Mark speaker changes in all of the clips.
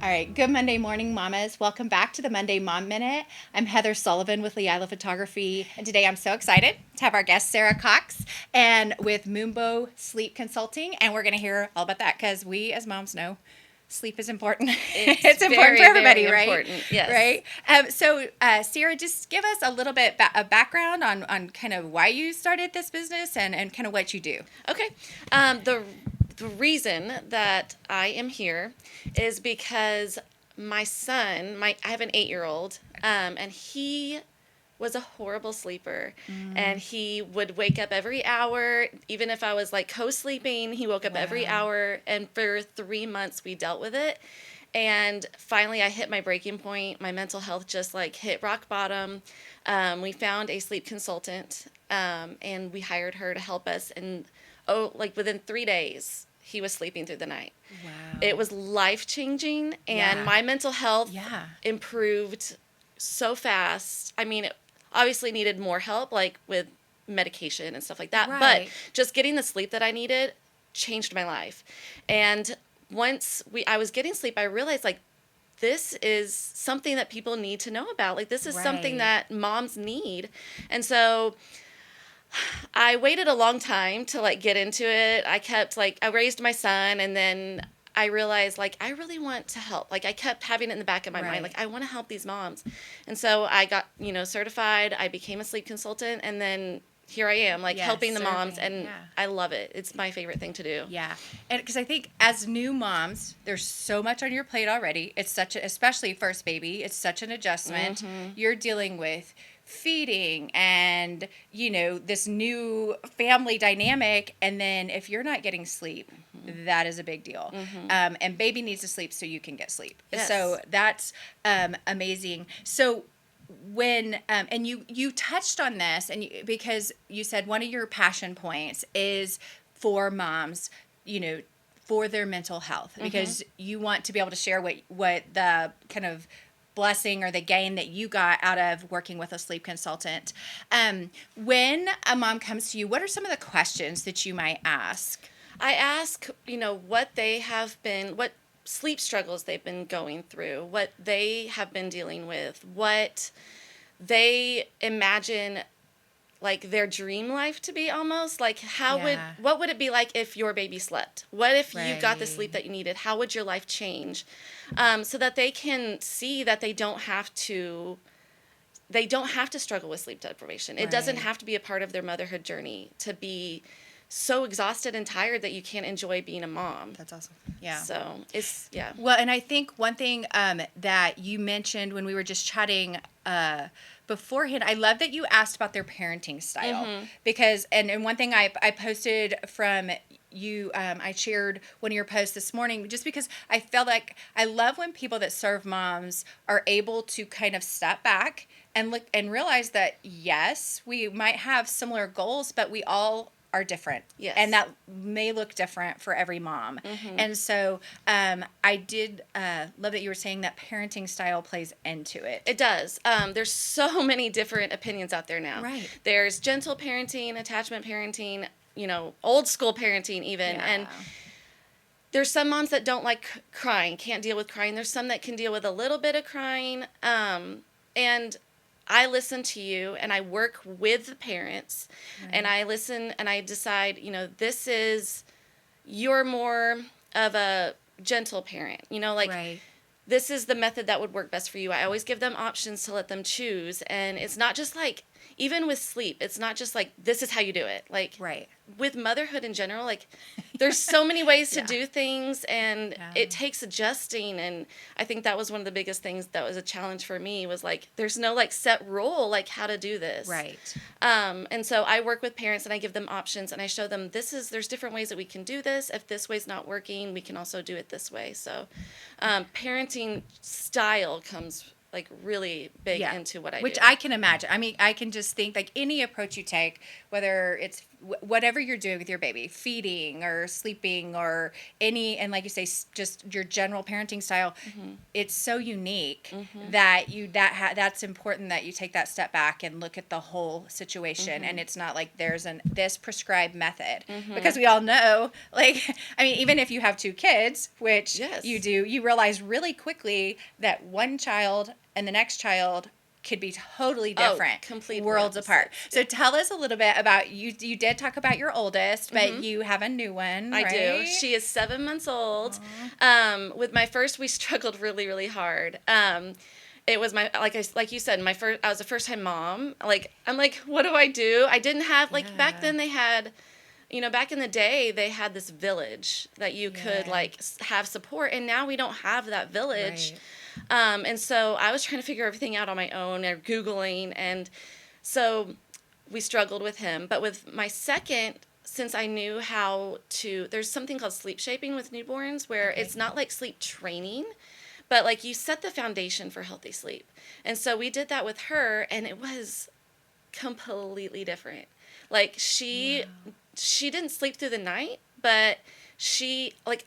Speaker 1: All right, good Monday morning, mamas. Welcome back to the Monday Mom Minute. I'm Heather Sullivan with Leila Photography, and today I'm so excited to have our guest Sarah Cox and with Moonbow Sleep Consulting, and we're going to hear all about that because we as moms know sleep is important. It's important
Speaker 2: very,
Speaker 1: for everybody,
Speaker 2: very
Speaker 1: right?
Speaker 2: important, yes.
Speaker 1: Right. So, Sarah, just give us a little bit of background on kind of why you started this business and kind of what you do.
Speaker 2: Okay. The reason that I am here is because my son, I have an 8-year-old, and he was a horrible sleeper. And he would wake up every hour. Even if I was like co-sleeping, he woke up every hour. And for 3 months, we dealt with it. And finally, I hit my breaking point. My mental health just like hit rock bottom. We found a sleep consultant, and we hired her to help us. And like within 3 days, he was sleeping through the night.
Speaker 1: Wow.
Speaker 2: It was life-changing, and
Speaker 1: Yeah.
Speaker 2: my mental health
Speaker 1: Yeah.
Speaker 2: improved so fast. I mean, it obviously needed more help, like with medication and stuff like that. But
Speaker 1: Right.
Speaker 2: just getting the sleep that I needed changed my life. And once I was getting sleep, I realized like this is something that people need to know about. Like this is something
Speaker 1: Right.
Speaker 2: that moms need. And so I waited a long time to like get into it. I raised my son, and then I realized like I really want to help. Like I kept having it in the back of my mind,
Speaker 1: Right.
Speaker 2: like I want to help these moms. And so I got, certified. I became a sleep consultant, and then here I am, like
Speaker 1: Yes,
Speaker 2: helping the moms,
Speaker 1: serving,
Speaker 2: and
Speaker 1: yeah.
Speaker 2: I love it. It's my favorite thing to do.
Speaker 1: Yeah. And because I think as new moms, there's so much on your plate already. It's especially first baby, it's such an adjustment. You're dealing with feeding and, this new family dynamic. And then if you're not getting sleep, that is a big deal. And baby needs to sleep so you can get sleep.
Speaker 2: Yes.
Speaker 1: So that's amazing. So when and you touched on this because you said one of your passion points is for moms, for their mental health, because you want to be able to share what the kind of blessing or the gain that you got out of working with a sleep consultant. When a mom comes to you, what are some of the questions that you might ask?
Speaker 2: I ask, what sleep struggles they've been going through, what they have been dealing with, what they imagine like their dream life to be, almost like
Speaker 1: Yeah.
Speaker 2: what would it be like if your baby slept? What if you got the
Speaker 1: Right.
Speaker 2: sleep that you needed? How would your life change? So that they can see that they don't have to struggle with sleep deprivation. It doesn't
Speaker 1: Right.
Speaker 2: have to be a part of their motherhood journey to be so exhausted and tired that you can't enjoy being a mom.
Speaker 1: That's awesome. Yeah.
Speaker 2: So it's, yeah.
Speaker 1: Well, and I think one thing that you mentioned when we were just chatting beforehand, I love that you asked about their parenting style because, and one thing I posted from you, I shared one of your posts this morning just because I felt like I love when people that serve moms are able to kind of step back and look and realize that yes, we might have similar goals, but we all are different.
Speaker 2: Yes.
Speaker 1: And that may look different for every mom. And so I did love that you were saying that parenting style plays into it.
Speaker 2: It does. There's so many different opinions out there now.
Speaker 1: Right.
Speaker 2: There's gentle parenting, attachment parenting, old school parenting even.
Speaker 1: Yeah.
Speaker 2: And there's some moms that don't like crying, can't deal with crying. There's some that can deal with a little bit of crying. And I listen to you, and I work with the parents, and I listen, and I decide, you're more of a gentle parent,
Speaker 1: Right.
Speaker 2: this is the method that would work best for you. I always give them options to let them choose. And it's not just like, even with sleep, it's not just like, this is how you do it. Like,
Speaker 1: Right.
Speaker 2: with motherhood in general, like, there's so many ways to
Speaker 1: Yeah.
Speaker 2: do things, and
Speaker 1: Yeah.
Speaker 2: it takes adjusting. And I think that was one of the biggest things that was a challenge for me, was like, there's no like set rule, like how to do this.
Speaker 1: Right.
Speaker 2: And so I work with parents, and I give them options, and I show them there's different ways that we can do this. If this way's not working, we can also do it this way. So parenting style comes like really big into what I do.
Speaker 1: Which I can imagine. I mean, I can just think like any approach you take, whether it's whatever you're doing with your baby, feeding or sleeping or any, and like you say, just your general parenting style, it's so unique that that's important that you take that step back and look at the whole situation. And it's not like there's this prescribed method, because we all know, like, I mean, even if you have 2 kids, which you do, you realize really quickly that one child and the next child could be totally different,
Speaker 2: complete
Speaker 1: worlds apart. So tell us a little bit about you. You did talk about your oldest, but you have a new one,
Speaker 2: I
Speaker 1: right?
Speaker 2: do. She is 7 months old. With my first, we struggled really, really hard. It was like you said, I was a first time mom. Like, I'm like, what do? I didn't have, like, back then they had, back in the day, they had this village that you could, like, have support, and now we don't have that village.
Speaker 1: Right.
Speaker 2: And so I was trying to figure everything out on my own or Googling, and so we struggled with him. But with my second, since I knew there's something called sleep shaping with newborns, where it's not like sleep training, but like you set the foundation for healthy sleep. And so we did that with her, and it was completely different. Like, she didn't sleep through the night, but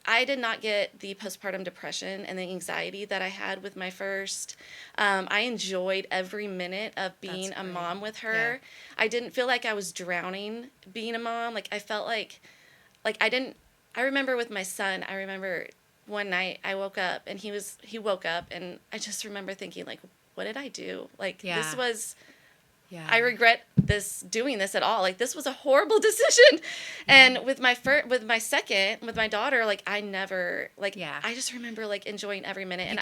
Speaker 2: I did not get the postpartum depression and the anxiety that I had with my first. I enjoyed every minute of being a mom with her. Yeah. I didn't feel like I was drowning being a mom. Like, I felt like I remember with my son, one night I woke up and he woke up, and I just remember thinking, like, what did I do? Like, this was... Yeah. I regret doing this at all. Like, this was a horrible decision. And with my second, with my daughter, like, I never, like, I just remember, like, enjoying every minute. And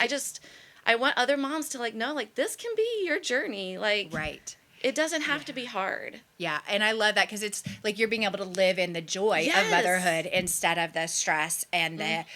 Speaker 2: I want other moms to, like, know, like, this can be your journey. Like,
Speaker 1: right.
Speaker 2: It doesn't have to be hard.
Speaker 1: Yeah, and I love that, because it's like you're being able to live in the joy of motherhood instead of the stress and the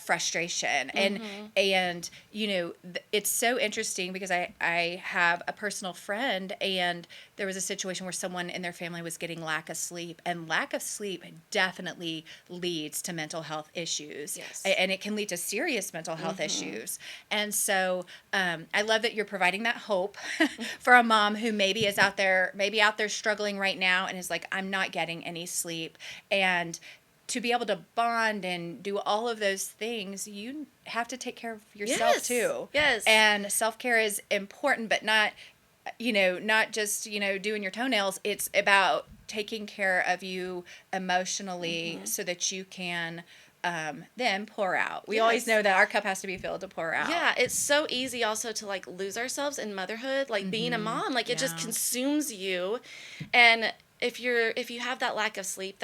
Speaker 1: frustration. And it's so interesting, because I have a personal friend, and there was a situation where someone in their family was getting lack of sleep, and lack of sleep definitely leads to mental health issues.
Speaker 2: Yes.
Speaker 1: And it can lead to serious mental health issues. And so I love that you're providing that hope for a mom who maybe is out there struggling right now and is like, I'm not getting any sleep. And to be able to bond and do all of those things, you have to take care of yourself too.
Speaker 2: Yes.
Speaker 1: And self-care is important, but not just, doing your toenails. It's about taking care of you emotionally so that you can then pour out. We always know that our cup has to be filled to pour out.
Speaker 2: Yeah, it's so easy also to, like, lose ourselves in motherhood, like being a mom, like it just consumes you. And if you have that lack of sleep,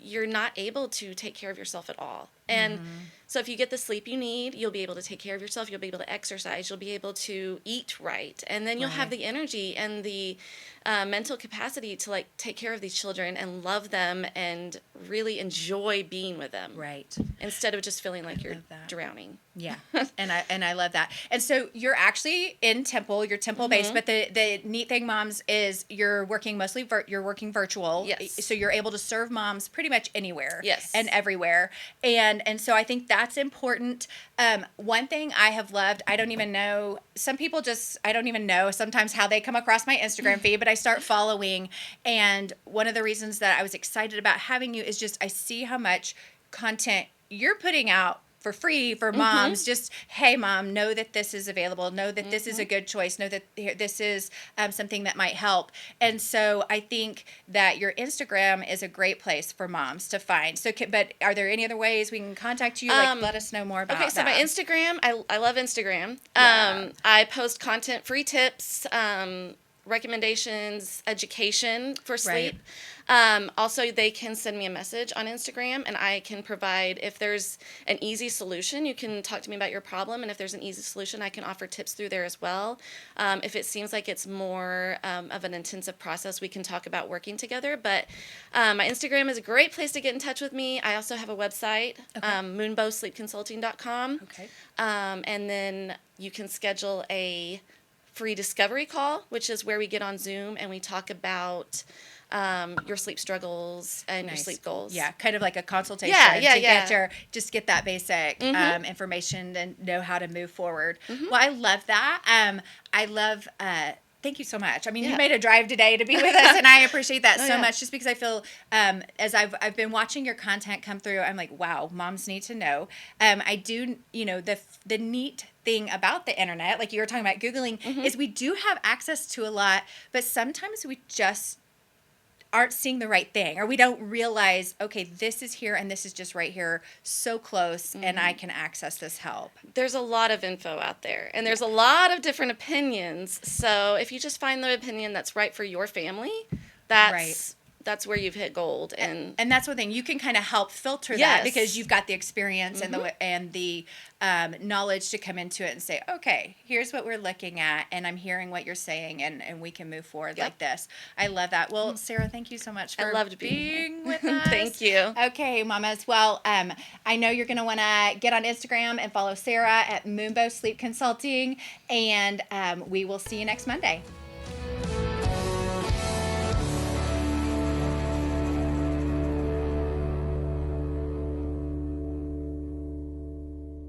Speaker 2: you're not able to take care of yourself at all. And so if you get the sleep you need, you'll be able to take care of yourself, you'll be able to exercise, you'll be able to eat right, and then you'll have the energy and the mental capacity to, like, take care of these children and love them and really enjoy being with them.
Speaker 1: Right.
Speaker 2: Instead of just feeling like you're drowning.
Speaker 1: Yeah. And I love that. And so you're actually in Temple, you're Temple based, but the neat thing, moms, is you're working you're working virtual.
Speaker 2: Yes.
Speaker 1: So you're able to serve moms pretty much anywhere.
Speaker 2: Yes.
Speaker 1: And everywhere. And so I think that's important. One thing I have loved, I don't even know sometimes how they come across my Instagram feed, but I start following. And one of the reasons that I was excited about having you is just, I see how much content you're putting out for free for moms. Just, hey, mom, know that this is available. Know that this is a good choice. Know that this is something that might help. And so I think that your Instagram is a great place for moms to find. So, but are there any other ways we can contact you? Like, let us know more about that.
Speaker 2: Okay, so my Instagram, I love Instagram. I post content, free tips, recommendations, education for sleep. Also, they can send me a message on Instagram, and I can provide, if there's an easy solution, you can talk to me about your problem, and if there's an easy solution, I can offer tips through there as well. If it seems like it's more of an intensive process, we can talk about working together. But my Instagram is a great place to get in touch with me. I also have a website, moonbowsleepconsulting.com.
Speaker 1: Okay.
Speaker 2: And then you can schedule a free discovery call, which is where we get on Zoom and we talk about your sleep struggles and your sleep goals.
Speaker 1: Yeah, kind of like a consultation. Get that basic information and know how to move forward. Well, I love that. I love Thank you so much. I mean,
Speaker 2: Yeah.
Speaker 1: you made a drive today to be with us, and I appreciate that
Speaker 2: Oh,
Speaker 1: so
Speaker 2: yeah.
Speaker 1: much. Just because I feel, as I've been watching your content come through, I'm like, wow, moms need to know. I do, the neat thing about the internet, like you were talking about Googling, is we do have access to a lot, but sometimes we just aren't seeing the right thing, or we don't realize, okay, this is here and this is just right here, so close, and I can access this help.
Speaker 2: There's a lot of info out there, and there's a lot of different opinions. So if you just find the opinion that's right for your family, that's where you've hit gold. And
Speaker 1: that's one thing you can kind of help filter that,
Speaker 2: Yes.
Speaker 1: because you've got the experience and the knowledge to come into it and say, okay, here's what we're looking at, and I'm hearing what you're saying, and we can move forward like this. I love that. Well, Sarah, thank you so much for being with us.
Speaker 2: Thank you.
Speaker 1: Okay, mamas. Well, I know you're going to want to get on Instagram and follow Sarah at Moonbow Sleep Consulting, and we will see you next Monday.